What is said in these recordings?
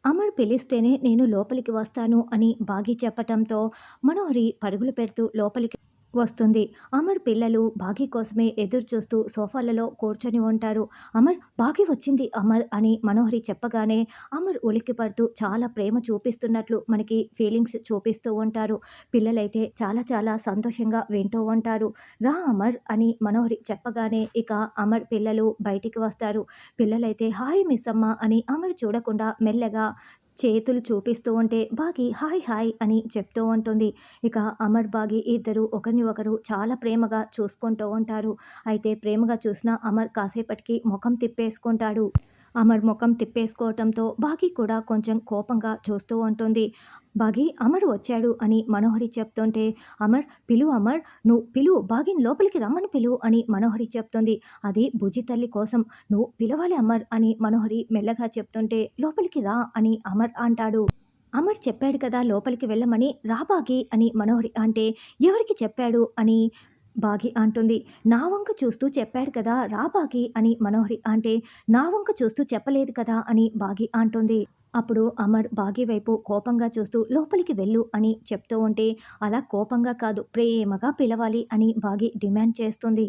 అమర్ పిలిస్తేనే నేను లోపలికి వస్తాను అని బాగి చెప్పటంతో మనోహరి పరుగులు పెడుతూ లోపలికి వస్తుంది. అమర్ పిల్లలు బాగి కోసమే ఎదురు చూస్తూ సోఫాలలో కూర్చొని ఉంటారు. అమర్, బాగి వచ్చింది అమర్ అని మనోహరి చెప్పగానే అమర్ ఉలిక్కి పడుతూ చాలా ప్రేమ చూపిస్తున్నట్లు మనకి ఫీలింగ్స్ చూపిస్తూ ఉంటారు. పిల్లలైతే చాలా చాలా సంతోషంగా వింటూ ఉంటారు. రా అమర్ అని మనోహరి చెప్పగానే ఇక అమర్ పిల్లలు బయటికి వస్తారు. పిల్లలైతే హాయ్ మిస్ అమ్మ అని అమర్ చూడకుండా మెల్లగా చేతులు చూపిస్తూ ఉంటే బాగి హాయ్ హాయ్ అని చెప్తూ ఉంటుంది. ఇక అమర్, బాగి ఇద్దరు ఒకరిని ఒకరు చాలా ప్రేమగా చూసుకుంటూ ఉంటారు. అయితే ప్రేమగా చూసిన అమర్ కాసేపటికి ముఖం తిప్పేసుకుంటాడు. అమర్ ముఖం తిప్పేసుకోవటంతో బాగి కూడా కొంచెం కోపంగా చూస్తూ ఉంటుంది. బాగి, అమర్ వచ్చాడు అని మనోహరి చెప్తుంటే అమర్, పిలువు అమర్, నువ్వు పిలువు, బాగిని లోపలికి రమ్మని పిలువు అని మనోహరి చెప్తుంది. అది బుజ్జి తల్లి కోసం, నువ్వు పిలవాలి అమర్ అని మనోహరి మెల్లగా చెప్తుంటే లోపలికి రా అని అమర్ అంటాడు. అమర్ చెప్పాడు కదా లోపలికి వెళ్ళమని, రా బాగి అని మనోహరి అంటే, ఎవరికి చెప్పాడు అని బాగి అంటుంది. నా వంక చూస్తూ చెప్పాడు కదా రా బాగి అని మనోహరి అంటే, నా వంక చూస్తూ చెప్పలేదు కదా అని బాగి అంటుంది. అప్పుడు అమర్ బాగి వైపు కోపంగా చూస్తూ లోపలికి వెళ్ళు అని చెప్తూ ఉంటే, అలా కోపంగా కాదు ప్రేమగా పిలవాలి అని బాగి డిమాండ్ చేస్తుంది.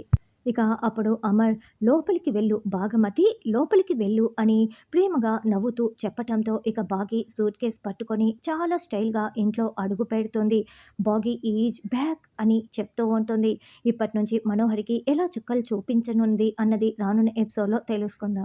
ఇక అప్పుడు అమర్, లోపలికి వెళ్ళు భాగమతి, లోపలికి వెళ్ళు అని ప్రేమగా నవ్వుతూ చెప్పటంతో ఇక బాగి సూట్ కేస్ పట్టుకొని చాలా స్టైల్గా ఇంట్లో అడుగు పెడుతుంది. బాగి ఈజ్ బ్యాక్ అని చెప్తూ ఉంటుంది. ఇప్పటి నుంచి మనోహరికి ఎలా చుక్కలు చూపించనుంది అన్నది రానున్న ఎపిసోడ్లో తెలుసుకుందాం.